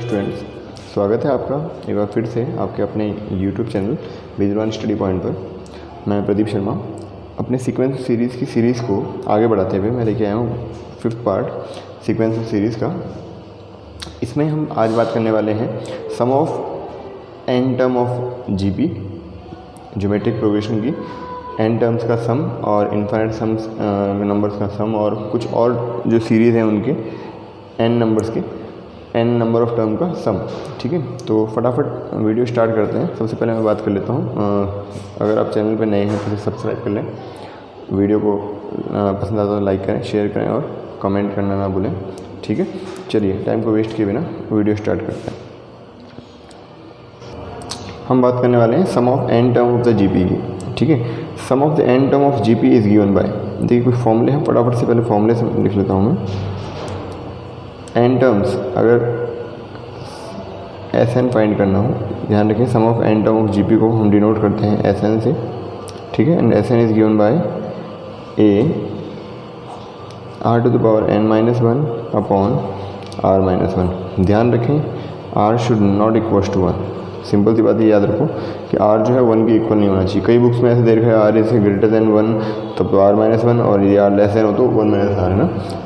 Students, स्वागत है आपका एक बार फिर से आपके अपने YouTube channel visual study point पर। मैं प्रदीप शर्मा अपने सीक्वेंस सीरीज़ की सीरीज़ को आगे बढ़ाते हुए मैं लेके आया हूँ 5th पार्ट सीक्वेंस सीरीज़ का। इसमें हम आज बात करने वाले हैं sum of n term of GP, geometric progression की एन टर्म्स का सम और इनफाइनाइट सम्स नंबर्स का सम और कुछ और जो सीरीज़ हैं उनके एन नंबर्स के एन नंबर ऑफ टर्म का सम। ठीक है, तो फटाफट वीडियो स्टार्ट करते हैं। सबसे पहले मैं बात कर लेता हूँ, अगर आप चैनल पर नए हैं तो सब्सक्राइब कर लें, वीडियो को पसंद आता तो लाइक करें, शेयर करें और कमेंट करना ना भूलें। ठीक है, चलिए टाइम को वेस्ट किए बिना वीडियो स्टार्ट करते हैं। हम बात करने वाले हैं sum of n term of the GP की। ठीक है, sum of the n term of GP is given by, देखिए कुछ फॉर्मूले हैं, फटाफट से पहले फॉर्मूले से लिख लेता हूँ मैं। एन टर्म्स अगर एस एन फाइंड करना हो, ध्यान रखें sum of n term of GP को हम डिनोट करते हैं एस एन से। ठीक है, and S n is given by a r to the power n minus one upon r minus one. ध्यान रखें r should not equals to one. Simple सी बात है, याद रखो कि आर जो है वन के इक्वल नहीं होना चाहिए। कई बुक्स में ऐसे दे रखा है R is greater than one तब तो आर माइनस वन, और ये आर लेस देन हो तो वन माइनस आर, है ना।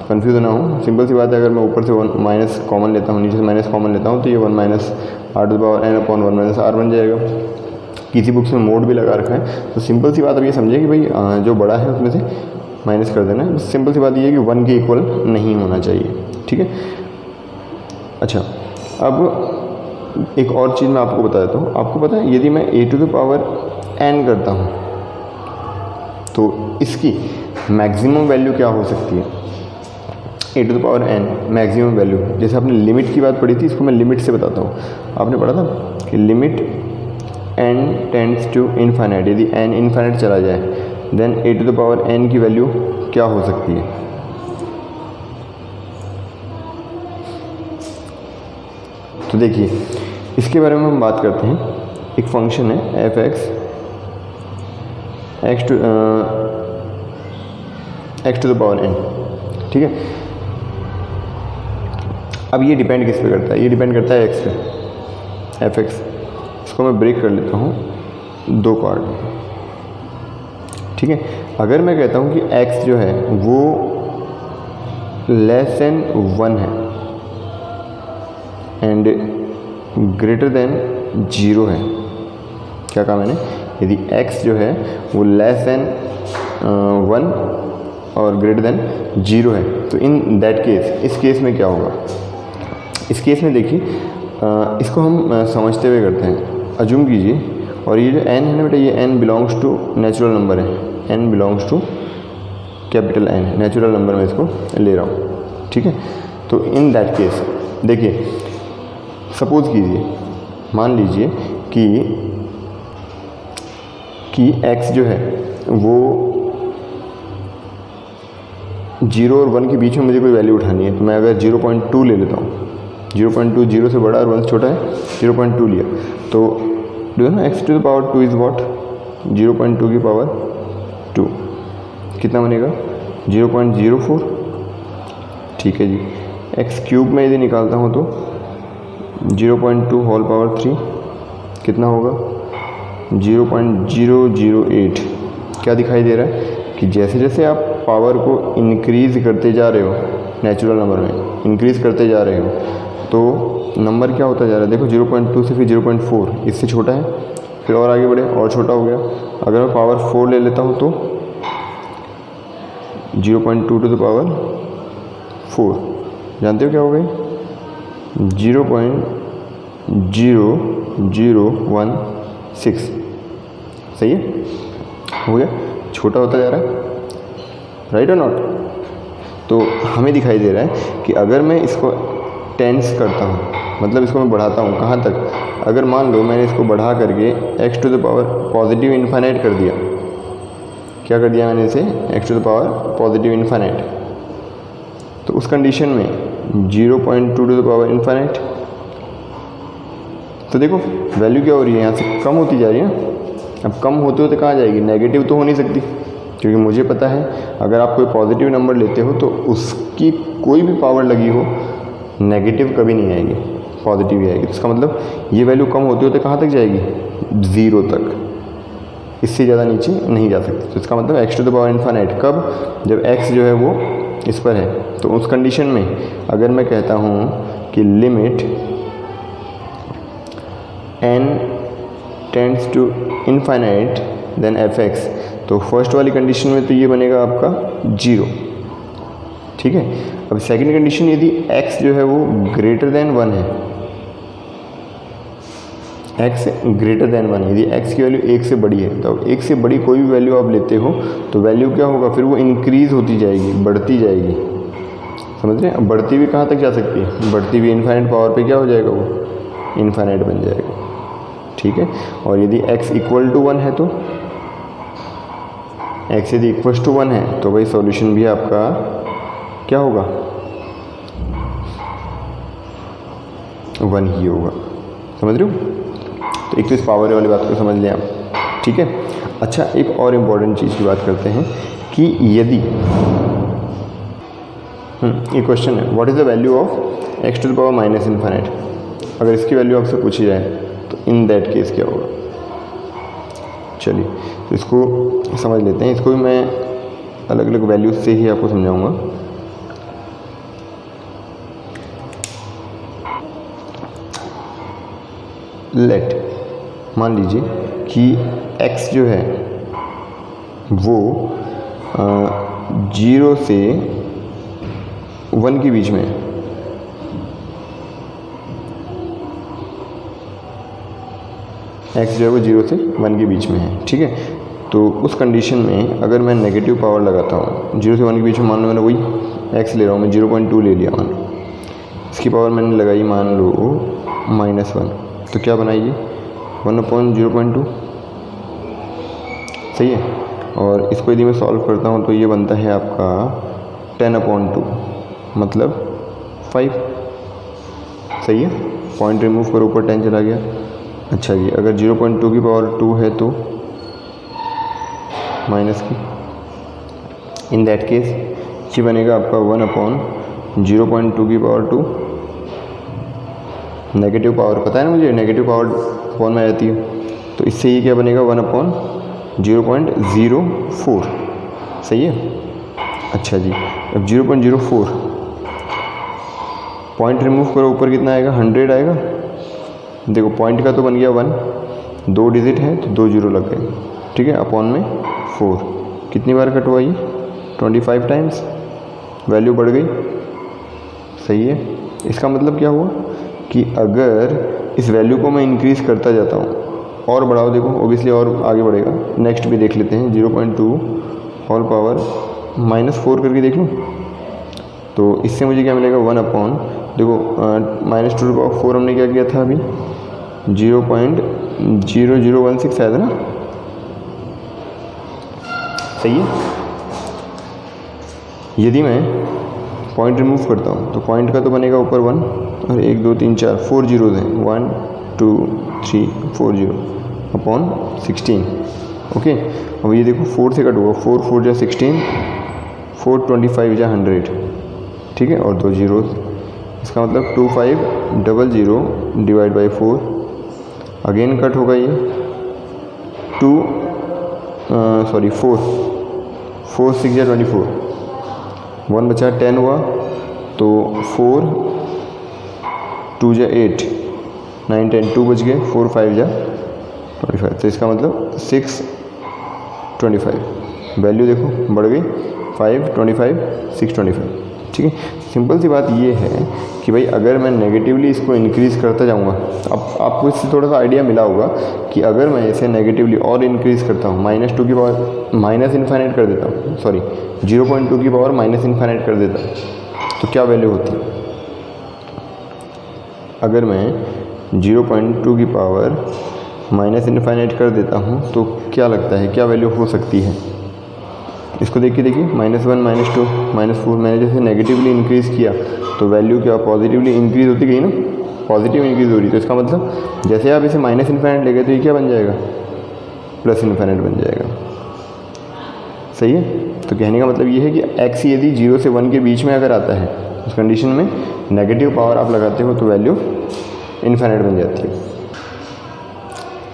कन्फ्यूज ना हो, सिंपल सी बात है, अगर मैं ऊपर से वन माइनस कॉमन लेता हूँ, नीचे से माइनस कॉमन लेता हूँ तो ये one minus R to the power N upon one minus R बन जाएगा। किसी बुक्स में मोड भी लगा रखा है, तो सिंपल सी बात अब ये समझिए कि भाई जो बड़ा है उसमें से माइनस कर देना है। सिंपल सी बात ये है कि वन के इक्वल नहीं होना चाहिए। ठीक है, अच्छा अब एक और चीज़ मैं आपको बता देता हूँ। आपको पता है यदि मैं ए टू द पावर एन करता हूँ तो इसकी मैक्सिमम वैल्यू क्या हो सकती है। A to the power n maximum value, जैसे आपने लिमिट की बात पढ़ी थी, इसको मैं लिमिट से बताता हूँ। आपने पढ़ा था कि limit N tends to infinite, यदि एन इनफाइनाइट चला जाए then A to the power N की वैल्यू क्या हो सकती है। तो देखिए इसके बारे में हम बात करते हैं। एक फंक्शन है F X to the power N. ठीक है, अब ये डिपेंड किस पे करता है, ये डिपेंड करता है एक्स पे, एफ एक्स। इसको मैं ब्रेक कर लेता हूँ दो पार्ट में। ठीक है, अगर मैं कहता हूँ कि एक्स जो है वो लेस देन वन है एंड ग्रेटर देन जीरो है, क्या कहा मैंने, यदि x जो है वो लेस देन वन और ग्रेटर देन जीरो है तो इन दैट केस, इस केस में क्या होगा। इस केस में देखिए इसको हम समझते हुए करते हैं। अज्यूम कीजिए, और ये जो n है ना बेटा, ये n belongs to natural number है, n belongs to capital N, natural number में इसको ले रहा हूँ। ठीक है, तो इन दैट केस देखिए सपोज कीजिए, मान लीजिए कि x जो है वो 0 और 1 के बीच में मुझे कोई वैल्यू उठानी है, तो मैं अगर 0.2 ले लेता हूँ, 0.2 0 से बड़ा और 1 से छोटा है, 0.2 लिया तो do you know x to the power 2 is what, 0.2 की पावर 2 कितना बनेगा 0.04। ठीक है जी, x क्यूब में यदि निकालता हूँ तो 0.2 होल पावर 3 कितना होगा 0.008। क्या दिखाई दे रहा है कि जैसे जैसे आप पावर को इंक्रीज़ करते जा रहे हो, नेचुरल नंबर में इंक्रीज़ करते जा रहे हो तो नंबर क्या होता जा रहा है। देखो 0.2 से फिर 0.4, इससे छोटा है, फिर और आगे बढ़े और छोटा हो गया। अगर मैं पावर 4 ले लेता हूँ तो 0.2 टू द पावर 4, जानते हो क्या हो गई 0.0016। सही है, हो गया, छोटा होता जा रहा है, राइट और नॉट। तो हमें दिखाई दे रहा है कि अगर मैं इसको टेंस करता हूँ, मतलब इसको मैं बढ़ाता हूँ कहाँ तक, अगर मान लो मैंने इसको बढ़ा करके x to the power positive infinite कर दिया, क्या कर दिया मैंने इसे x to the power positive infinite, तो उस कंडीशन में 0.2 टू द पावर इन्फाइनाइट, तो देखो वैल्यू क्या हो रही है, यहाँ से कम होती जा रही है ना। अब कम होते होते कहाँ जाएगी, नेगेटिव तो हो नहीं सकती, क्योंकि मुझे पता है अगर आप कोई पॉजिटिव नंबर लेते हो तो उसकी कोई भी पावर लगी हो नेगेटिव कभी नहीं आएगी। पॉजिटिव ही आएगी। तो इसका मतलब ये वैल्यू कम होते होते कहाँ तक जाएगी, 0 तक, इससे ज़्यादा नीचे नहीं जा सकती। तो इसका मतलब X to the power infinite कब, जब एक्स जो है वो इस पर है। तो उस कंडीशन में अगर मैं कहता हूँ कि limit n tends to infinite then F X, तो फर्स्ट वाली कंडीशन में तो ये बनेगा आपका 0, ठीक है। अब सेकंड कंडीशन, यदि x जो है वो ग्रेटर देन 1 है, x ग्रेटर देन 1 है, यदि x की वैल्यू 1 से बड़ी है, तो 1 से बड़ी कोई भी वैल्यू आप लेते हो तो वैल्यू क्या होगा, फिर वो इंक्रीज़ होती जाएगी, बढ़ती जाएगी, समझ रहे हैं। अब बढ़ती हुई कहाँ तक जा सकती है, बढ़ती हुई इनफाइनाइट पावर पे क्या हो जाएगा, वो इनफाइनाइट बन जाएगा, ठीक है। और यदि x इक्वल टू 1 है तो x यदि इक्वल टू 1 है तो भाई सॉल्यूशन भी आपका क्या होगा, 1 ही होगा, समझ रहे हो। तो एक तो इस पावर वाली बात को समझ लें आप, ठीक है। अच्छा, एक और इम्पॉर्टेंट चीज़ की बात करते हैं कि यदि ये क्वेश्चन है, what is the value of X to the power minus infinite, अगर इसकी वैल्यू आपसे पूछी जाए तो इन दैट केस क्या होगा। चलिए तो इसको समझ लेते हैं, इसको भी मैं अलग अलग वैल्यूज से ही आपको समझाऊंगा। लेट मान लीजिए कि x जो है वो 0 से 1 के बीच में है, x जो है वो 0 से 1 के बीच में है, ठीक है। तो उस कंडीशन में अगर मैं नेगेटिव पावर लगाता हूँ 0 से 1 के बीच में, मान लो मैंने वही x ले रहा हूँ, मैं 0.2 ले लिया, मान लो इसकी पावर मैंने लगाई मान लो -1, तो क्या बनाइए 1/0.2, सही है। और इसको यदि मैं सॉल्व करता हूँ तो ये बनता है आपका 10/2, मतलब 5, सही है। पॉइंट रिमूव करो, ऊपर 10 चला गया। अच्छा जी, अगर 0.2 की पावर 2 है तो माइनस की, इन दैट केस ये बनेगा आपका 1/0.2 की पावर 2, नेगेटिव पावर पता है ना मुझे, नेगेटिव पावर फॉर्म में आती है, तो इससे ये क्या बनेगा 1/0.04, सही है। अच्छा जी, अब 0.04 पॉइंट रिमूव करो, ऊपर कितना आएगा 100 आएगा। देखो पॉइंट का तो बन गया 1, 2 डिजिट है तो 2 जीरो लग गए, ठीक है। अपॉन में 4, कितनी बार कट हुआ ये 25 टाइम्स, वैल्यू बढ़ गई, सही है। इसका मतलब क्या हुआ कि अगर इस वैल्यू को मैं इंक्रीज़ करता जाता हूँ, और बढ़ाओ, देखो ओबियसली और आगे बढ़ेगा। नेक्स्ट भी देख लेते हैं, 0.2 होल पावर -4 करके देख लूँ, तो इससे मुझे क्या मिलेगा 1 अपॉन, देखो -2/4 हमने क्या किया था अभी 0.0016 आया था ना, सही है। यदि मैं पॉइंट रिमूव करता हूँ तो पॉइंट का तो बनेगा ऊपर 1, और 1 2 3 4 4 जीरोज़ हैं, 1 2 3 4 जीरो अपॉन 16, ओके। अब ये देखो 4 से कट हुआ, 4 4 जा 16, 4 25 जा 100, ठीक है, और 2 जीरोज़, इसका मतलब 2500 डिवाइड बाई 4, अगेन कट होगा ये 4 6 जा 24, 1 बचा 10 हुआ, तो 4 2 जा 8 9 10 2 बच गए, 4 5 जा 25, तो इसका मतलब 6 25, वैल्यू देखो बढ़ गई 5 25 6 25, ठीक है। सिंपल सी बात ये है कि भाई अगर मैं नेगेटिवली इसको इंक्रीज़ करता जाऊँगा, अब आपको इससे थोड़ा सा आइडिया मिला होगा कि अगर मैं इसे नेगेटिवली और इंक्रीज़ करता हूँ, -2 की पावर माइनस इन्फाइनाइट कर देता हूँ, सॉरी 0.2 की पावर माइनस इन्फाइनाइट कर देता हूँ, तो क्या वैल्यू होती है। अगर मैं 0.2 की पावर माइनस इन्फाइनाइट कर देता हूँ तो क्या लगता है क्या वैल्यू हो सकती है। इसको देखिए -1 -2 -4, मैंने जैसे नेगेटिवली इंक्रीज़ किया तो वैल्यू क्या पॉजिटिवली इंक्रीज़ होती गई ना, पॉजिटिव इंक्रीज़ हो रही, तो इसका मतलब जैसे आप इसे माइनस इन्फाइनाइट ले गए तो ये क्या बन जाएगा प्लस इन्फाइनाइट बन जाएगा, सही है। तो कहने का मतलब ये है कि x यदि 0 से 1 के बीच में अगर आता है उस कंडीशन में नेगेटिव पावर आप लगाते हो तो वैल्यू इन्फाइनाइट बन जाती है।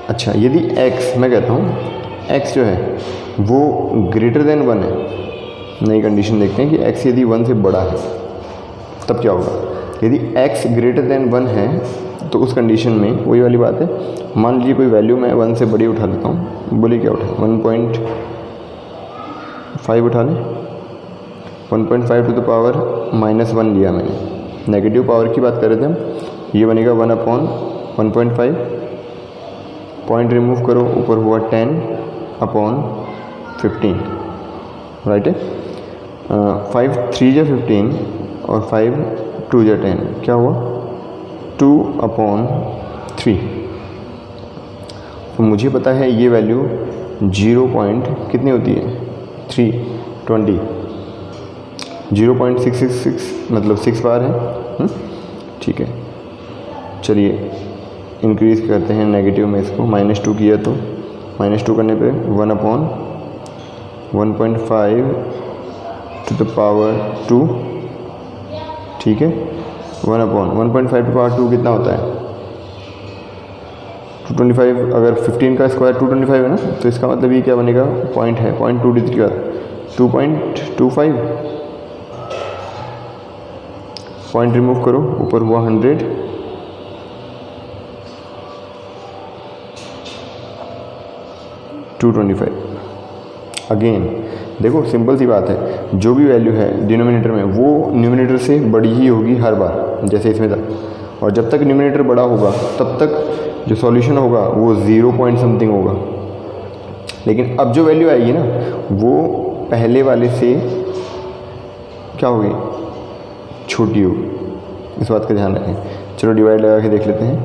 अच्छा, यदि x, मैं कहता हूँ x जो है वो ग्रेटर देन 1 है, नई कंडीशन देखते हैं कि x यदि 1 से बड़ा है तब क्या होगा। यदि x ग्रेटर देन 1 है तो उस कंडीशन में वही वाली बात है, मान लीजिए कोई वैल्यू मैं 1 से बड़ी उठा लेता हूँ, बोलिए क्या उठा, 1.5 उठा लें, 1.5 टू द पावर -1 लिया मैंने, नेगेटिव पावर की बात कर रहे थे हम, ये बनेगा 1/1.5, पॉइंट रिमूव करो, ऊपर हुआ 10/15, राइट है। 5 3 जा 15 और 5 2 जा 10, क्या हुआ 2/3। तो मुझे पता है ये वैल्यू 0 पॉइंट कितनी होती है 320, 0.666 मतलब 6 बार है। ठीक है, चलिए इंक्रीज़ करते हैं नेगेटिव में इसको, -2 किया तो -2 करने पे 1/1.5 टू द पावर 2, ठीक है, 1/1.5 टू पावर 2 कितना होता है 225। अगर 15 का स्क्वायर 225 है ना, तो इसका मतलब ये क्या बनेगा, पॉइंट है, 0.2 का 2.25, पॉइंट रिमूव करो, ऊपर हुआ 100, अगेन देखो सिंपल सी बात है, जो भी वैल्यू है डिनोमिनेटर में वो न्यूमिनेटर से बड़ी ही होगी हर बार, जैसे इसमें था, और जब तक न्यूमिनेटर बड़ा होगा तब तक जो सॉल्यूशन होगा वो 0 पॉइंट समथिंग होगा। लेकिन अब जो वैल्यू आएगी ना वो पहले वाले से क्या होगी, छोटी होगी, इस बात का ध्यान रखें। चलो डिवाइड लगा के देख लेते हैं।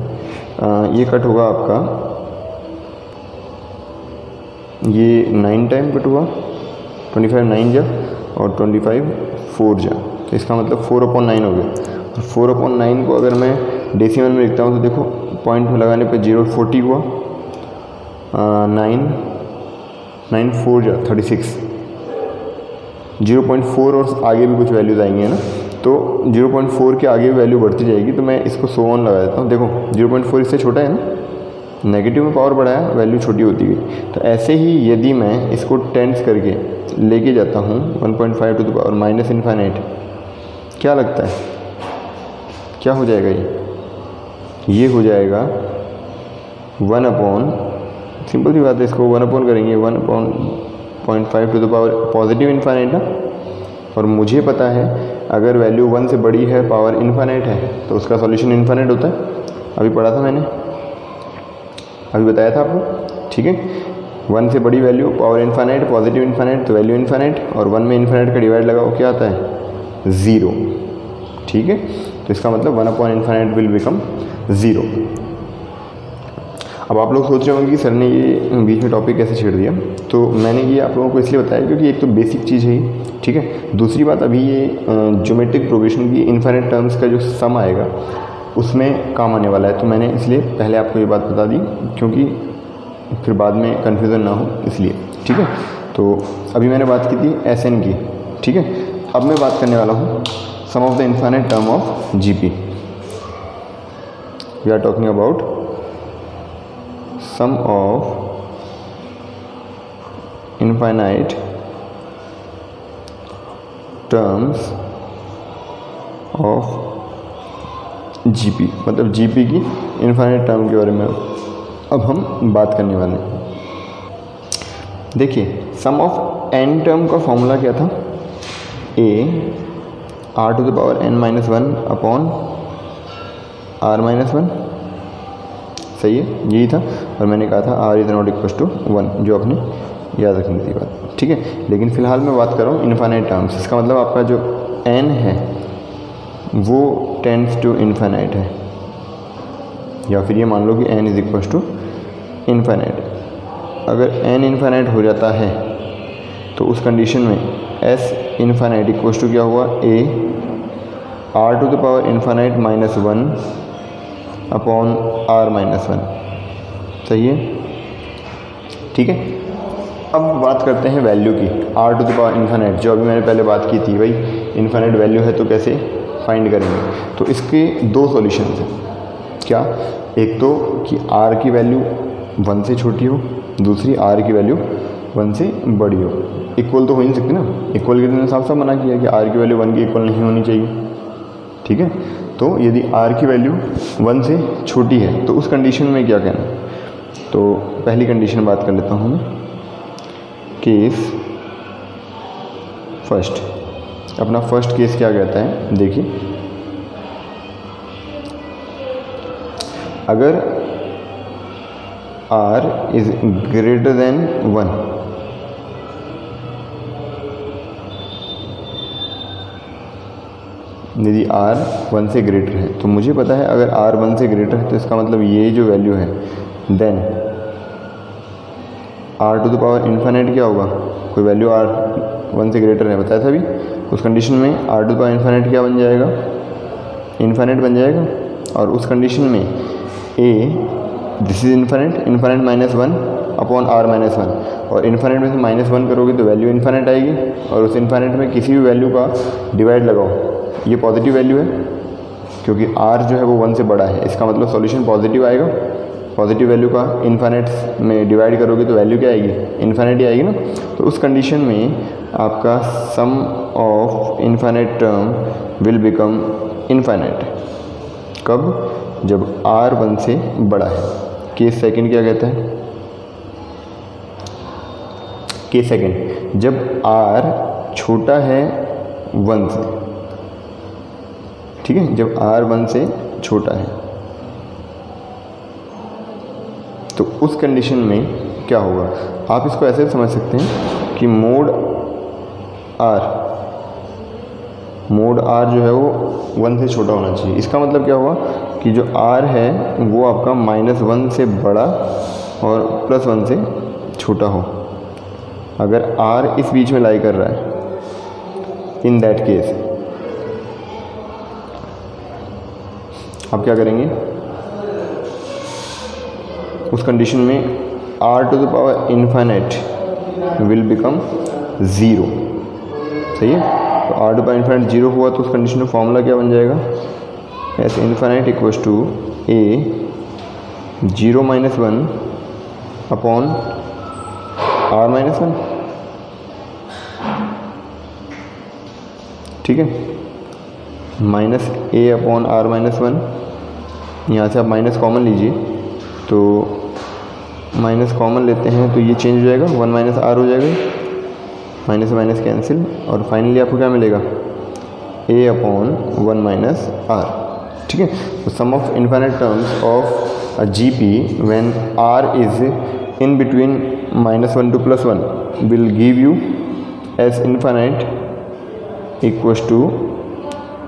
ये कट होगा आपका, ये 9 टाइम कट हुआ, 25 9 जा और 25 4 जा, तो इसका मतलब 4/9 हो गया। और 4/9 को अगर मैं डेसिमल में लिखता हूँ तो देखो पॉइंट में लगाने पे 0.40 हुआ, 9 4 जा 36, 0.4 और आगे भी कुछ वैल्यूज़ आएंगी है ना, तो 0.4 के आगे वैल्यू बढ़ती जाएगी, तो मैं इसको 100 ऑन लगा देता हूँ। देखो 0.4 इससे छोटा है ना, नेगेटिव में पावर बढ़ाया, वैल्यू छोटी होती गई। तो ऐसे ही यदि मैं इसको टेंस करके लेके जाता हूँ 1.5 टू द पावर -इन्फाइनाइट, क्या लगता है क्या हो जाएगा, ये हो जाएगा 1/, सिंपल सी बात है, इसको 1/ करेंगे 1/0.5 to the power positive infinite ना, और मुझे पता है अगर वैल्यू 1 से बड़ी है, पावर इन्फाइनाइट है, तो उसका सॉल्यूशन इन्फाइनाइट होता है। अभी पढ़ा था मैंने, अभी बताया था आपको, ठीक है। 1 से बड़ी value power infinite, positive infinite तो वैल्यू इन्फाइनाइट, और 1 में इन्फाइनाइट का डिवाइड लगाओ क्या आता है 0, ठीक है। तो इसका मतलब 1/इन्फाइनाइट विल बिकम 0। अब आप लोग सोच रहे होंगे कि सर ने ये बीच में टॉपिक कैसे छेड़ दिया, तो मैंने ये आप लोगों को इसलिए बताया क्योंकि एक तो बेसिक चीज़ है ये, ठीक है। दूसरी बात, अभी ये ज्योमेट्रिक प्रोग्रेशन की इन्फाइनाइट टर्म्स का जो सम आएगा उसमें काम आने वाला है, तो मैंने इसलिए पहले आपको ये बात बता दी क्योंकि फिर बाद में कन्फ्यूज़न ना हो इसलिए, ठीक है। तो अभी मैंने बात की थी SN की, ठीक है। अब मैं बात करने वाला हूँ sum of the infinite term of GP। We are talking about sum of infinite terms of GP, मतलब GP की इन्फाइनाइट टर्म के बारे में अब हम बात करने वाले हैं। देखिए सम ऑफ n टर्म का फॉर्मूला क्या था, a r to the power n-1/r-1, सही है, यही था। और मैंने कहा था r is not equal to 1, जो आपने याद रखनी थी बात, ठीक है। लेकिन फ़िलहाल मैं बात कर रहा हूँ इन्फाइनाइट टर्म्स, इसका मतलब आपका जो n है वो टेंड्स टू इन्फाइनाइट है, या फिर ये मान लो कि n is equal to infinite. अगर n इन्फाइनाइट हो जाता है तो उस कंडीशन में s इन्फाइनाइट इक्वल टू क्या हुआ, a r to the power infinite -1/r-1, सही है, ठीक है। अब बात करते हैं वैल्यू की, r to the power infinite, जो अभी मैंने पहले बात की थी, भाई इन्फाइनाइट वैल्यू है तो कैसे फाइंड करेंगे। तो इसके दो सॉल्यूशंस हैं, क्या, एक तो कि r की वैल्यू 1 से छोटी हो, दूसरी r की वैल्यू 1 से बड़ी हो। इक्वल तो हो ही नहीं सकती ना, इक्वल के लिए साफ साफ मना किया कि r की वैल्यू 1 के इक्वल नहीं होनी चाहिए। ठीक है, तो यदि r की वैल्यू 1 से छोटी है तो उस कंडीशन में क्या कहना है। तो पहली कंडीशन बात कर लेता हूँ मैं, केस फर्स्ट। अपना फर्स्ट केस क्या कहता है, देखिए, अगर r इज ग्रेटर देन 1, यदि r 1 से ग्रेटर है, तो मुझे पता है अगर r 1 से ग्रेटर है तो इसका मतलब ये जो वैल्यू है, then r to the power infinite क्या होगा, कोई वैल्यू r 1 से ग्रेटर है, बताया था अभी, उस कंडीशन में r to the power infinite क्या बन जाएगा, इन्फिनिट बन जाएगा। और उस कंडीशन में a this is infinite, infinite minus 1 upon r minus 1, और इन्फिनिट में से माइनस 1 करोगे तो वैल्यू इन्फिनिट आएगी, और उस इन्फिनिट में किसी भी वैल्यू का डिवाइड लगाओ, ये पॉजिटिव वैल्यू है क्योंकि r जो है वो 1 से बड़ा है, इसका मतलब सॉल्यूशन पॉजिटिव आएगा। पॉजिटिव वैल्यू का इन्फिनिट में डिवाइड करोगे तो वैल्यू क्या आएगी, इन्फिनिट ही आएगी ना। तो उस कंडीशन में आपका sum of infinite term will become infinite. कब, जब r 1 से बड़ा है। केस सेकंड क्या कहता है, केस सेकंड, जब r छोटा है 1 से, ठीक है, जब r 1 से छोटा है तो उस कंडीशन में क्या होगा, आप इसको ऐसे समझ सकते हैं कि मोड r जो है वो 1 से छोटा होना चाहिए। इसका मतलब क्या हुआ कि जो r है वो आपका -1 से बड़ा और +1 से छोटा हो। अगर r इस बीच में लाई कर रहा है, इन दैट केस आप क्या करेंगे, उस कंडीशन में r to the power infinite will become 0। सही है, तो r टू पावर इन्फिनिट 0 हुआ तो उस कंडीशन में फॉर्मूला क्या बन जाएगा, S infinite equals to a 0 minus 1 upon r minus 1। ठीक है, minus a upon r minus 1, यहाँ से आप माइनस कॉमन लीजिए, तो माइनस कॉमन लेते हैं तो ये चेंज हो जाएगा, 1 माइनस r हो जाएगा, माइनस से माइनस कैंसिल, और फाइनली आपको क्या मिलेगा, a अपॉन 1 माइनस r। ठीक है, तो sum of infinite terms of a GP when r is in between -1 to +1 will give you S infinite equals to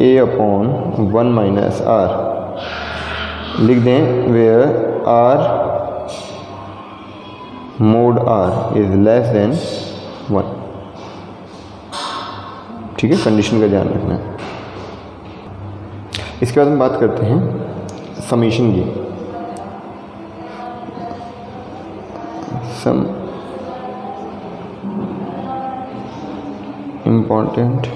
a upon 1 minus r। लिख दें where r mod r is less than 1। ठीक है, condition का ध्यान रखना है। इसके बाद हम बात करते हैं समेशन की। Some important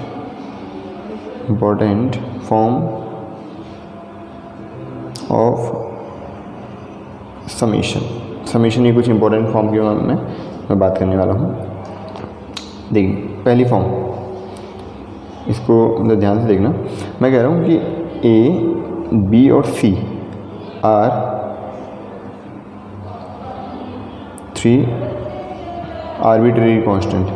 form of summation. Summation की कुछ इंपॉर्टेंट फॉर्म की मैं बात करने वाला हूँ। देखिए, पहली फॉर्म, इसको मतलब ध्यान से देखना, मैं कह रहा हूँ कि a, b और c आर 3 आर्बिट्रेरी कांस्टेंट।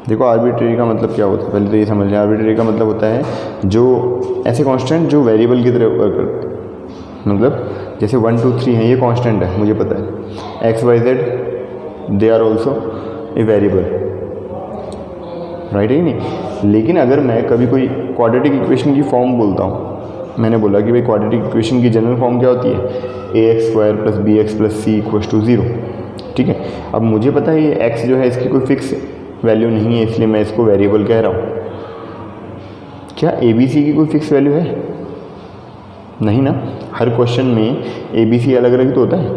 देखो, आर्बिट्रेरी का मतलब क्या होता है, पहले तो ये समझ लें। आर्बिट्रेरी का मतलब होता है जो ऐसे कांस्टेंट जो वेरिएबल की तरह वर्क करते हैं। मतलब जैसे 1 2 3 है, ये कांस्टेंट है, मुझे पता है। x y z they are also a variable, right है नहीं। लेकिन अगर मैं कभी कोई क्वाड्रेटिक इक्वेशन की फॉर्म बोलता हूँ, मैंने बोला कि भाई क्वाड्रेटिक इक्वेशन की जनरल फॉर्म क्या होती है, ax² + bx + c = 0। ठीक है, अब मुझे पता है ये x जो है इसकी कोई फिक्स वैल्यू नहीं है, इसलिए मैं इसको वेरिएबल कह रहा हूँ। क्या ABC की कोई फिक्स वैल्यू है? नहीं ना, हर क्वेश्चन में ABC अलग अलग तो होता है,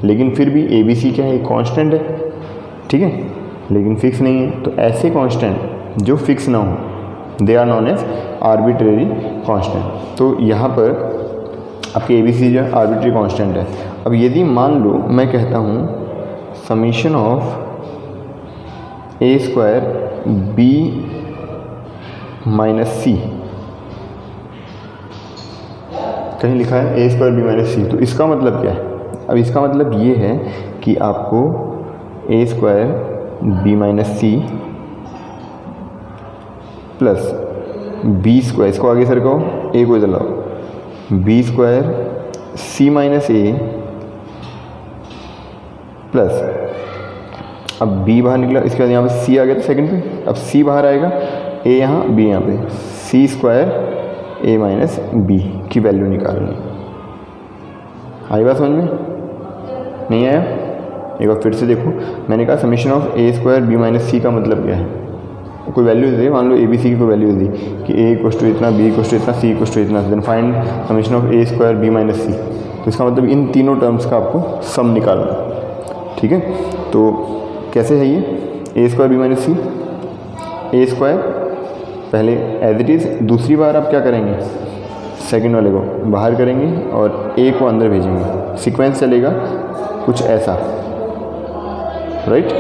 लेकिन फिर भी ABC क्या है, एक कांस्टेंट है। ठीक है, लेकिन फिक्स नहीं है। तो ऐसे कांस्टेंट जो फिक्स ना हो, they are known as arbitrary constant. तो यहाँ पर आपकी ABC जो है आर्बिट्रेरी कांस्टेंट है। अब यदि मान लो मैं कहता हूँ summation of A square B minus C, कहीं लिखा है A square B minus C, तो इसका मतलब क्या है? अब इसका मतलब ये है कि आपको A square B minus C plus B square, इसको आगे सरकाओ, A को इधर लाओ, B square C minus A plus, अब B बाहर निकला, इसके बाद यहाँ पे C आ गया था सेकंड पे, अब C बाहर आएगा, A यहाँ B यहाँ पे, C square A minus B की वैल्यू निकालनी। आई बात समझ में? नहीं आया? एक बार फिर से देखो, मैंने कहा summation of A square B minus C का मतलब क्या है? कोई वैल्यू दे, मान लो ABC की कोई वैल्यू दी कि A इक्वल टू इतना, B इक्वल टू इतना, C इक्वल टू इतना, then find summation of A square B minus C। तो इसका मतलब इन तीनों टर्म्स का आपको सम निकालना। ठीक है, तो कैसे है ये A square B minus C? A square पहले एज इट इज़, दूसरी बार आप क्या करेंगे, सेकंड वाले को बाहर करेंगे और A को अंदर भेजेंगे, सीक्वेंस चलेगा कुछ ऐसा, राइट।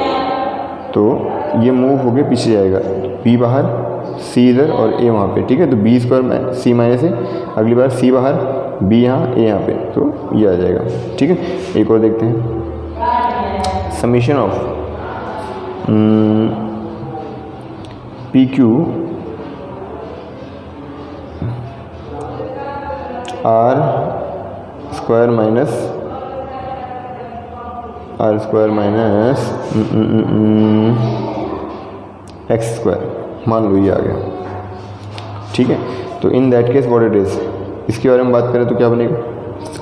तो ये मूव हो गया पीछे जाएगा, B बाहर C इधर और A वहाँ पे। ठीक है, तो B square C minus A, अगली बार C बाहर B यहाँ A यहाँ पे, तो ये आ जाएगा। ठीक है, एक और देखते हैं, summation of PQ R square minus x square, मान लो ये आ गया। ठीक है, तो in that case what it is, इसके बारे में बात करें तो क्या बनेगा,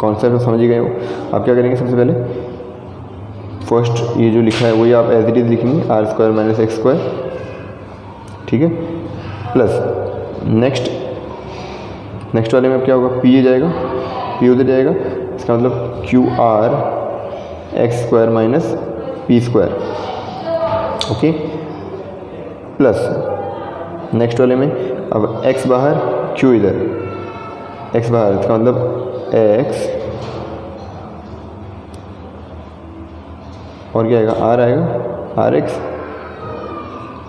कॉन्सेप्ट समझ ही गए हो। आप क्या करेंगे, सबसे पहले फर्स्ट ये जो लिखा है वही आप एज इट इज़ लिखेंगे, R square minus x square. ठीक है, प्लस नेक्स्ट वाले में क्या होगा, P जाएगा, P उधर जाएगा, इसका मतलब QR x square minus P square. Okay, plus next वाले में अब x बाहर q इधर, x बाहर, इसका मतलब x और क्या आएगा, r आएगा, आर एक्स,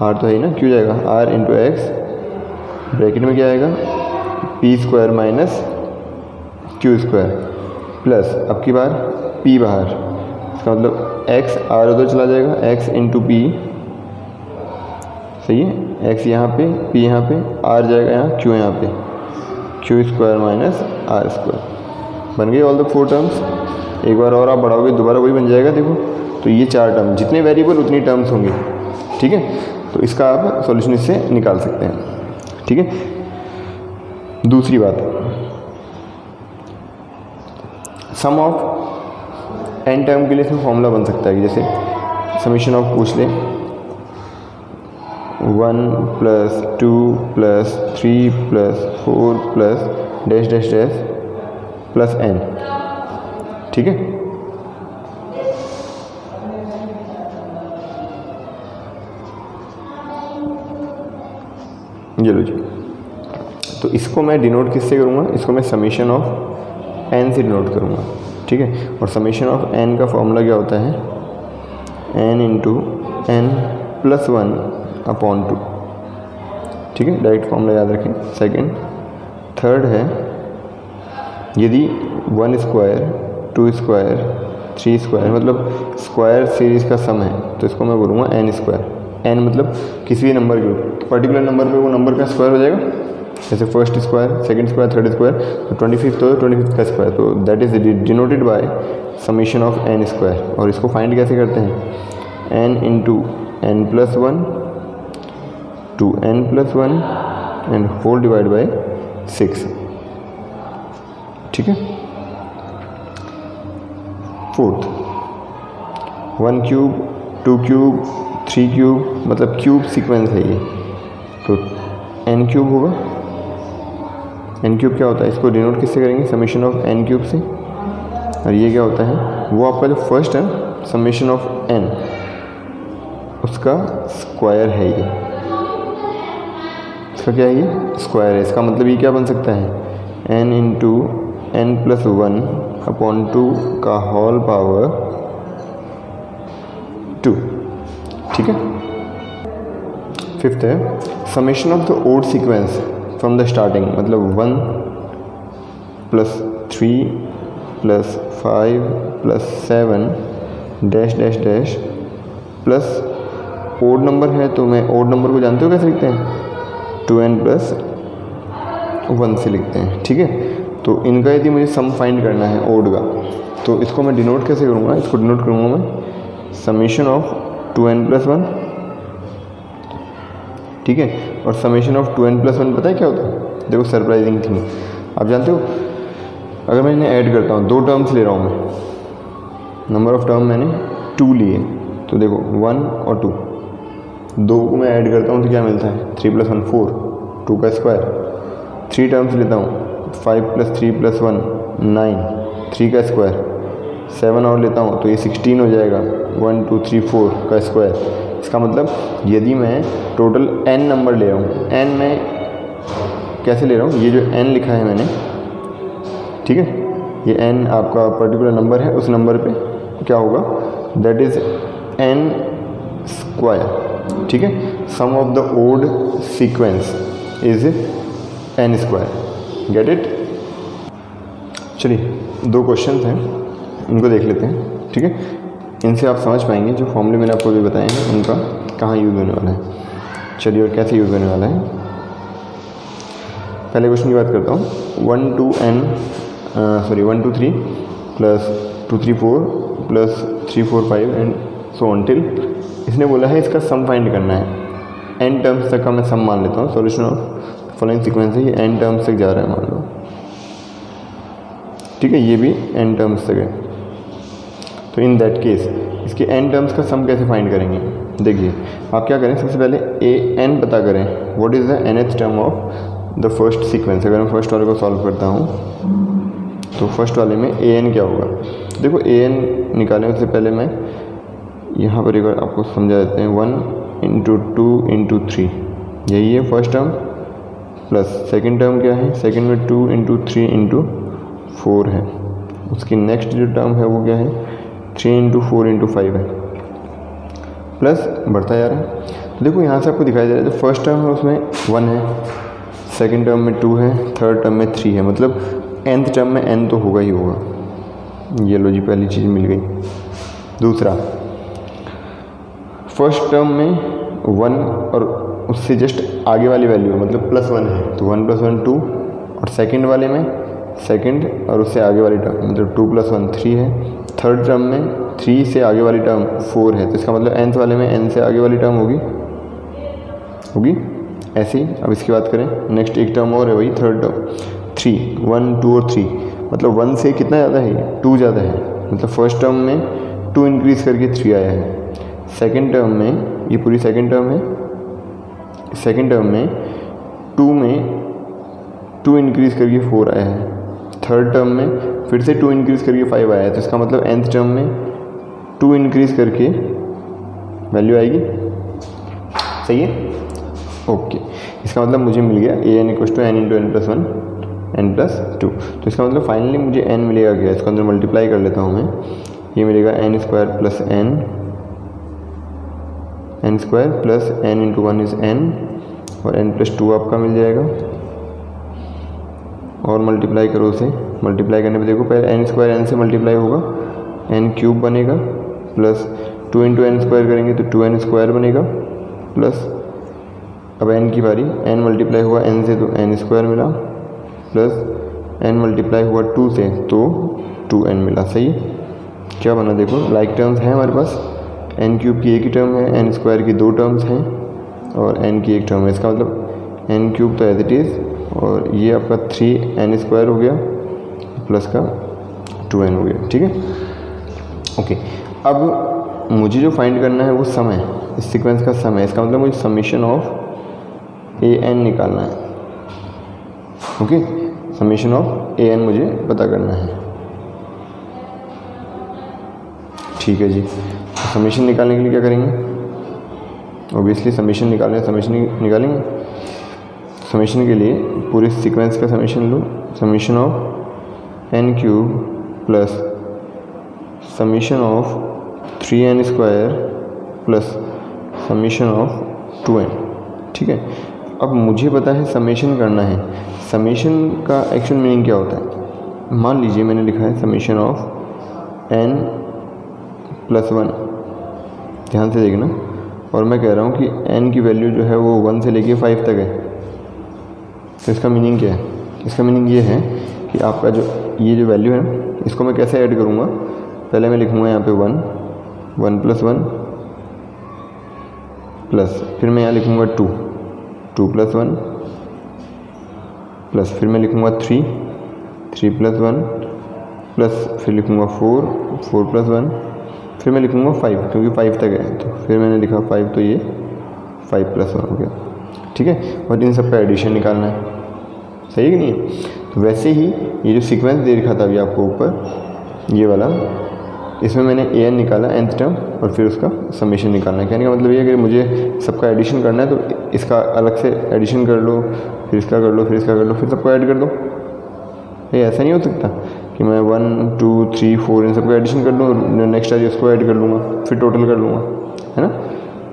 r तो है ही ना, q जाएगा r इंटू एक्स, ब्रैकेट में क्या आएगा, p square minus q square, plus अब की बार p बाहर, इसका मतलब x, r उधर चला जाएगा, x इंटू पी, सही है, x यहाँ पे, p यहाँ पे, r जाएगा यहाँ, q यहाँ पे, q square minus r square. बन गई ऑल द फोर टर्म्स। एक बार और आप बढ़ाओगे दोबारा वही बन जाएगा। देखो तो ये चार टर्म, जितने वेरिएबल उतनी टर्म्स होंगे। ठीक है, तो इसका आप सॉल्यूशन इससे निकाल सकते हैं। ठीक है, दूसरी बात, सम ऑफ एन टर्म के लिए इसमें फॉर्मूला बन सकता है कि जैसे समीशन ऑफ पूछ ले 1 plus 2 plus 3 plus 4 plus dash dash dash plus n. ठीक है, ये लो जी। तो इसको मैं डिनोट किससे करूँगा, इसको मैं समीशन ऑफ एन से डिनोट करूँगा। ठीक है, और समीशन ऑफ एन का फॉर्मूला क्या होता है, n into n plus 1 upon 2। ठीक है, डायरेक्ट फॉर्मूला याद रखें। सेकंड, थर्ड है यदि 1 स्क्वायर 2 स्क्वायर 3 स्क्वायर मतलब स्क्वायर सीरीज़ का सम है तो इसको मैं बोलूँगा एन स्क्वायर। एन मतलब किसी भी नंबर के पर्टिकुलर नंबर पे वो नंबर का स्क्वायर हो जाएगा, जैसे first square, second square, third square, तो 25 तो 25 का स्क्वायर, तो that is denoted by summation of n square. और इसको फाइंड कैसे करते हैं, n into n plus 1 two n plus 1 and whole divide by 6। ठीक है, फोर्थ 1 क्यूब 2 क्यूब 3 क्यूब मतलब क्यूब सीक्वेंस है ये, तो एन क्यूब होगा। एन क्यूब क्या होता है, इसको डिनोट किससे करेंगे, समीशन ऑफ एन क्यूब से। और ये क्या होता है, वो आपका जो फर्स्ट है समीशन ऑफ एन उसका स्क्वायर है ये। इसका क्या है, ये स्क्वायर है। इसका मतलब ये क्या बन सकता है, n into n plus 1 upon 2 का होल पावर 2। ठीक है। फिफ्थ है summation of the odd sequence from the starting, मतलब 1 plus 3 plus 5 plus 7 dash dash dash plus odd number है, तो मैं ओड नंबर को जानते हो कैसे लिखते हैं, 2n प्लस 1 से लिखते हैं। ठीक है। तो इनका यदि मुझे सम फाइंड करना है ओड का, तो इसको मैं डिनोट कैसे करूँगा, इसको डिनोट करूँगा मैं समेशन ऑफ 2n प्लस 1। ठीक है। और समेशन ऑफ 2n प्लस 1 पता है क्या होता है, देखो सरप्राइजिंग थिंग, आप जानते हो अगर मैं इन्हें ऐड करता हूँ, 2 टर्म्स ले रहा हूँ मैं, नंबर ऑफ टर्म मैंने 2 लिए, तो देखो 1 और 2, 2 को मैं ऐड करता हूँ तो क्या मिलता है, 3 प्लस 1 4, 2 का स्क्वायर। 3 टर्म्स लेता हूँ, 5 प्लस 3 प्लस 1 9, 3 का स्क्वायर। 7 और लेता हूँ तो ये 16 हो जाएगा, 1 2 3 4 का स्क्वायर। इसका मतलब यदि मैं टोटल n नंबर ले रहा हूँ, n मैं कैसे ले रहा हूँ, ये जो n लिखा है मैंने, ठीक है, ये n आपका पर्टिकुलर नंबर है, उस नंबर पे क्या होगा, दैट इज़ n स्क्वायर। ठीक है। Sum of the odd sequence is n square. Get it. चलिए 2 क्वेश्चन हैं, इनको देख लेते हैं। ठीक है। इनसे आप समझ पाएंगे जो फॉर्मूले मैंने आपको भी बताए हैं उनका कहाँ यूज़ होने वाला है। चलिए और कैसे यूज़ होने वाला है। पहले क्वेश्चन की बात करता हूँ। 1 2 3 plus 2 3 4 plus 3 4 5 and so on till, इसने बोला है इसका सम फाइंड करना है। n टर्म्स तक का मैं सम मान लेता हूँ। सॉल्यूशन ऑफ फॉलोइंग सीक्वेंस है, ये n टर्म्स तक जा रहा है मान लो। ठीक है, ये भी n टर्म्स तक है। तो इन दैट केस इसके n टर्म्स का सम कैसे फाइंड करेंगे, देखिए आप क्या करें, सबसे पहले an पता करें, what is the nth term of the first sequence. अगर मैं फर्स्ट वाले को सॉल्व करता हूँ तो फर्स्ट वाले में an क्या होगा, देखो an निकालने से पहले मैं यहाँ पर एक बार आपको समझा देते हैं। 1 इंटू 2 इंटू 3, यही है first term, plus second term क्या है, सेकंड में 2 इंटू 3 इंटू 4 है। उसकी नेक्स्ट जो टर्म है वो क्या है, 3 इंटू 4 इंटू 5 है, प्लस बढ़ता जा रहा है। तो देखो यहाँ से आपको दिखाई दे रहा है, जो फर्स्ट टर्म है उसमें 1 है, सेकंड टर्म में 2 है, थर्ड टर्म में 3 है, मतलब nth टर्म में n तो होगा ही होगा। ये लो जी, पहली चीज़ मिल गई। दूसरा, फर्स्ट टर्म में 1 और उससे जस्ट आगे वाली वैल्यू मतलब प्लस 1 है, तो 1 प्लस 1 2, और सेकंड वाले में सेकंड और उससे आगे वाली टर्म मतलब 2 प्लस 1 3 है। थर्ड टर्म में 3 से आगे वाली टर्म 4 है, तो इसका मतलब nth वाले में n से आगे वाली टर्म होगी ऐसे ही। अब इसकी बात करें, नेक्स्ट एक टर्म और है, वही थर्ड टर्म 3, 1 2 और 3, मतलब 1 से कितना ज़्यादा है, 2 ज़्यादा है, मतलब फर्स्ट टर्म में 2 इंक्रीज़ करके 3 आया है। सेकंड टर्म में, ये पूरी सेकंड टर्म है, सेकंड टर्म में 2 इंक्रीज़ करके 4 आया है। थर्ड टर्म में फिर से 2 इंक्रीज़ करके 5 आया है, तो इसका मतलब nth टर्म में 2 इंक्रीज़ करके वैल्यू आएगी। सही है, ओके। इसका मतलब मुझे मिल गया an equal to n into n plus 1 n plus 2। तो इसका मतलब फाइनली मुझे n मिलेगा क्या, इसको अंदर मल्टीप्लाई कर लेता हूँ मैं, ये मिलेगा n square plus n square plus n into 1 is n, और n प्लस 2 आपका मिल जाएगा। और मल्टीप्लाई करो उसे, मल्टीप्लाई करने पे देखो पहले n स्क्वायर n से मल्टीप्लाई होगा, n क्यूब बनेगा, प्लस 2 इंटू एन स्क्वायर करेंगे तो 2n स्क्वायर बनेगा, प्लस अब n की बारी, n मल्टीप्लाई हुआ n से तो n स्क्वायर मिला, प्लस n मल्टीप्लाई हुआ 2 से तो 2n मिला। सही है, क्या बना देखो, लाइक टर्म्स हैं हमारे पास, n क्यूब की एक ही टर्म है, n स्क्वायर की 2 टर्म्स हैं और n की एक टर्म है। इसका मतलब n क्यूब तो एज इट इज़, और ये आपका 3n स्क्वायर हो गया प्लस का 2n हो गया। ठीक है, ओके। अब मुझे जो फाइंड करना है वो सम है, इस सीक्वेंस का सम है। इसका मतलब मुझे समीशन ऑफ an निकालना है। ओके, समीशन ऑफ an मुझे पता करना है। ठीक है जी, समीशन निकालने के लिए क्या करेंगे, ऑब्वियसली समीशन निकालेंगे। समीशन के लिए पूरे सीक्वेंस का summation low, summation of n cube plus summation of 3n square plus summation of 2n। ठीक है, अब मुझे पता है समीशन करना है। समीशन का एक्चुअल मीनिंग क्या होता है? मान लीजिए मैंने लिखा है समीशन ऑफ n प्लस 1, ध्यान से देखना, और मैं कह रहा हूँ कि n की वैल्यू जो है वो 1 से लेके 5 तक है। तो इसका मीनिंग क्या है? इसका मीनिंग ये है कि आपका जो ये जो वैल्यू है ना, इसको मैं कैसे ऐड करूँगा? पहले मैं लिखूँगा यहाँ पे 1 प्लस 1 प्लस, फिर मैं यहाँ लिखूँगा 2 प्लस 1 प्लस, फिर मैं लिखूँगा 3 प्लस 1 प्लस, फिर लिखूँगा 4 प्लस 1, फिर मैं लिखूँगा 5 क्योंकि 5 तक है, तो फिर मैंने लिखा 5, तो ये 5 प्लस 1 हो गया। ठीक है, और इन सब का एडिशन निकालना है, सही है कि नहीं है? तो वैसे ही ये जो सीक्वेंस दे रखा था अभी आपको ऊपर, ये वाला, इसमें मैंने an निकाला nth टर्म, और फिर उसका समेशन निकालना है। कहने का मतलब ये है कि मुझे सबका एडिशन करना है, तो इसका अलग से एडिशन कर लो, फिर इसका कर लो, फिर इसका कर लो, फिर सबको ऐड कर दो। ये ऐसा नहीं हो सकता कि मैं 1 2 3 4 इन सबका एडिशन कर लूँ, नेक्स्ट आज इसको ऐड कर लूँगा, फिर टोटल कर लूँगा, है ना?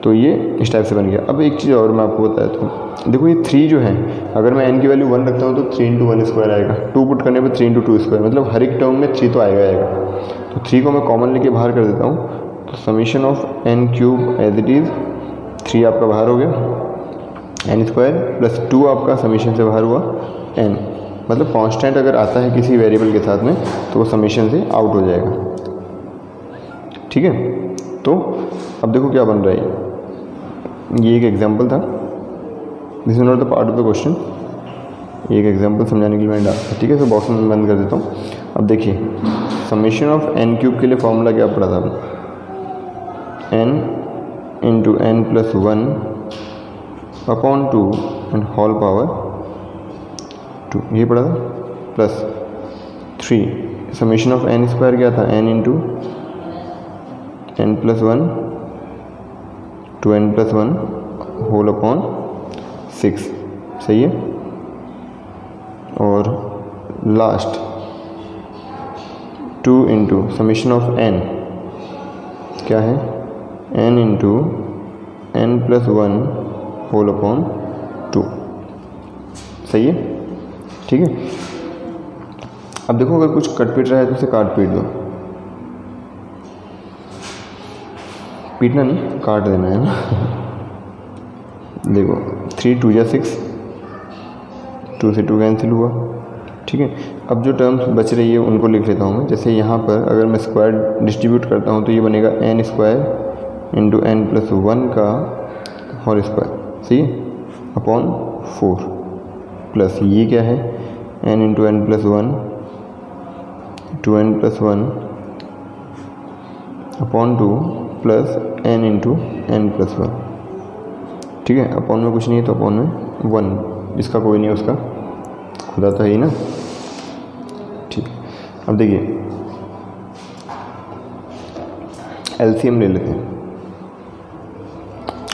तो ये इस टाइप से बन गया। अब एक चीज़ और मैं आपको बताया था, देखो ये 3 जो है, अगर मैं n की वैल्यू 1 रखता हूँ तो 3 × 1 स्क्वायर आएगा। 2 पुट करने पर 3 × 2 स्क्वायर, मतलब हर एक टर्म में 3 तो आएगा। तो 3 को मैं कॉमन लेके बाहर कर देता हूँ, तो summation of n cube as it is 3 आपका बाहर हो गया, n स्क्वायर प्लस 2 आपका समीशन से बाहर हुआ n, मतलब कांस्टेंट अगर आता है किसी वेरिएबल के साथ में तो वो समीशन से आउट हो जाएगा। ठीक है, तो अब देखो क्या बन रहा है। ये एक एग्जांपल था, this is not the part of the question, एक एग्जांपल समझाने के लिए मैंने डाला। ठीक है, तो बॉक्स में बंद कर देता हूँ। अब देखिए समीशन ऑफ n क्यूब के लिए फॉर्मूला क्या पड़ा था? n × n plus 1 upon 2 and whole power 2, ये पड़ा था, plus 3 summation of n square क्या था? n × n plus 1 2n plus 1 whole upon 6, सही है। और लास्ट 2 × समीशन ऑफ n क्या है? n × n plus 1 whole upon 2, सही है। ठीक है, अब देखो अगर कुछ कट पीट रहा है तो उसे काट पीट दो, पीटना नहीं, काट देना है ना। देखो 3 × 2 = 6, 2 से 2 कैंसिल हुआ। ठीक है, अब जो टर्म्स बच रही है उनको लिख लेता हूँ मैं। जैसे यहाँ पर अगर मैं स्क्वायर डिस्ट्रीब्यूट करता हूँ तो ये बनेगा n स्क्वायर × n प्लस 1 का होल स्क्वायर, सही है, अपॉन 4 प्लस ये क्या है? n × n plus 1 2n plus 1 upon 2 plus n × n plus 1। ठीक है, अपॉन में कुछ नहीं है तो अपॉन में 1, जिसका कोई नहीं है उसका खुदा तो है ही ना। ठीक, अब देखिए एलसीएम ले लेते हैं।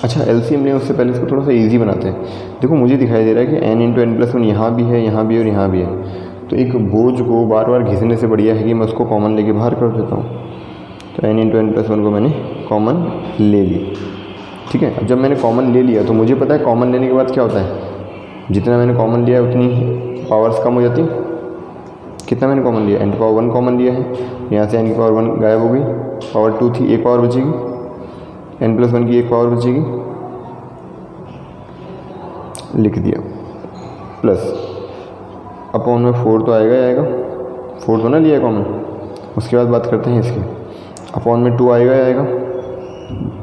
अच्छा, एलसीएम लें उससे पहले इसको थोड़ा सा इजी बनाते हैं। देखो मुझे दिखाई दे रहा है कि n × n प्लस 1 यहाँ भी है, यहाँ भी और यहाँ भी है, तो एक बोझ को बार बार घिसने से बढ़िया है कि मैं उसको कॉमन लेके बाहर कर देता हूँ। तो n × n प्लस 1 को मैंने कॉमन ले ली। ठीक है, अब जब मैंने कॉमन ले लिया तो मुझे पता है कॉमन लेने के बाद क्या होता है, जितना मैंने कॉमन लिया है उतनी पावर्स कम हो जाती। कितना मैंने कॉमन लिया? n की पावर 1 कॉमन लिया है, यहाँ से n की पावर 1 गायब हो गई, पावर 2 थी, एक पावर बचेगी, n प्लस 1 की एक पावर बचेगी, लिख दिया, प्लस अपॉन में 4 तो आएगा ही आएगा, 4 तो ना लिया कॉमन। उसके बाद बात करते हैं इसकी, अपॉन में 2 आएगा ही आएगा,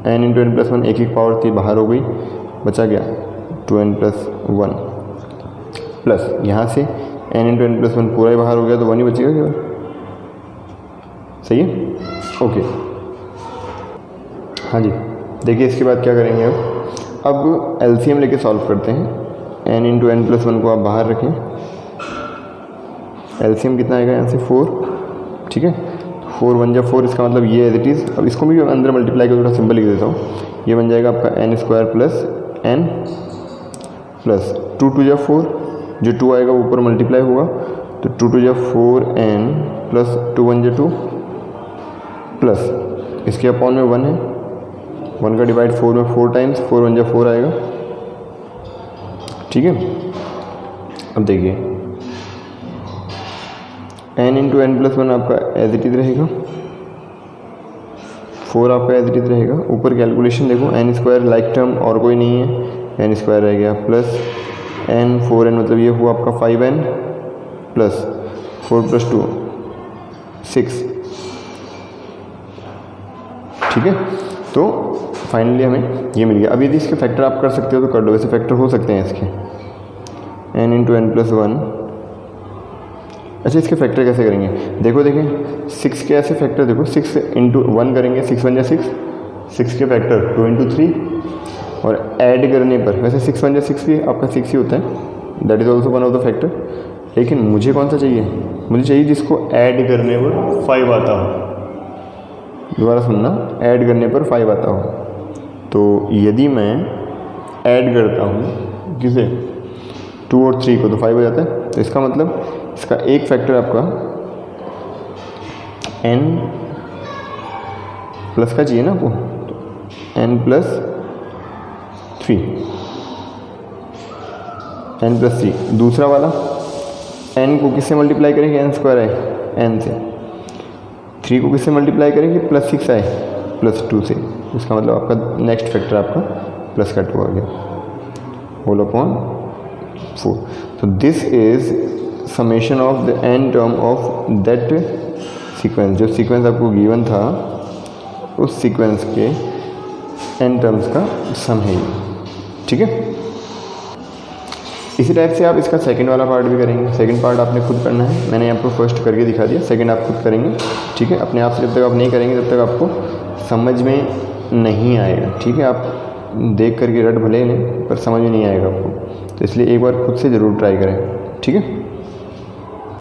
n × n प्लस 1 एक पावर थी, बाहर हो गई, बचा गया 2n प्लस 1, प्लस यहाँ से n × n प्लस 1 पूरा ही बाहर हो गया तो 1 ही बचेगा केवल, सही है। ओके, हाँ जी, देखिए इसके बाद क्या करेंगे अब एलसीएम लेके सॉल्व करते हैं। n × n प्लस 1 को आप बाहर रखें, एलसीएम कितना आएगा यहाँ से 4। ठीक है, 4 1 × 4, इसका मतलब ये एज इट इज़। अब इसको भी अंदर मल्टीप्लाई कर थोड़ा सिंपल लिख देता हूँ, ये बन जाएगा आपका n square plus n plus 2 2 जा 4, जो 2 आएगा वो ऊपर मल्टीप्लाई होगा, तो 2 2 जा 4n प्लस 2 1 जा 2 प्लस इसके अपॉन में 1 है, 1 का डिवाइड 4 में 4 टाइम्स, 4 1 जा 4 आएगा। ठीक है, अब देखिए n इंटू एन प्लस 1 आपका एज इट इज रहेगा, 4 आपका एज इट इज रहेगा। ऊपर कैलकुलेशन देखो, एन स्क्वायर लाइक टर्म और कोई नहीं है, एन स्क्वायर रह गया प्लस एन 4n, मतलब ये हुआ आपका 5n प्लस 4 प्लस 2 6। ठीक है, तो फाइनली हमें ये मिल गया। अब यदि इसके फैक्टर आप कर सकते हो तो कर लो, वैसे फैक्टर हो सकते हैं इसके, n इंटू एन प्लस 1। अच्छा, इसके फैक्टर कैसे करेंगे, देखो देखें 6 के ऐसे फैक्टर देखो, 6 इंटू 1 करेंगे, 6 1 जा 6, 6 के फैक्टर 2 इंटू 3, और ऐड करने पर वैसे 6 1 जा 6 भी आपका 6 ही होता है, that is also one of the factor. लेकिन मुझे कौन सा चाहिए, मुझे चाहिए जिसको ऐड करने पर 5 आता हो। दोबारा सुनना, ऐड करने पर 5 आता हो। तो यदि मैं ऐड करता हूँ किसे, 2 और 3 को, तो 5 हो जाता है। तो इसका मतलब इसका एक फैक्टर आपका n प्लस का चाहिए ना आपको, तो n प्लस 3, n प्लस 3। दूसरा वाला n को किससे मल्टीप्लाई करेंगे, n स्क्वायर है n से, 3 को किससे मल्टीप्लाई करेंगे, प्लस 6 आए प्लस 2 से। इसका मतलब आपका नेक्स्ट फैक्टर आपका प्लस का 2 आ गया, होल अपॉन 4। तो this is summation of the n term of that sequence, जो सीक्वेंस आपको गिवन था उस सीक्वेंस के n टर्म्स का सम है ये। ठीक है, इसी टाइप से आप इसका सेकंड वाला पार्ट भी करेंगे। सेकंड पार्ट आपने खुद करना है, मैंने आपको फर्स्ट करके दिखा दिया, सेकंड आप खुद करेंगे। ठीक है, अपने आप से जब तक आप नहीं करेंगे तब तक आपको समझ में नहीं आएगा। ठीक है, आप देख करके रट भले लें पर समझ में नहीं आएगा आपको, तो इसलिए एक बार खुद से ज़रूर ट्राई करें। ठीक है।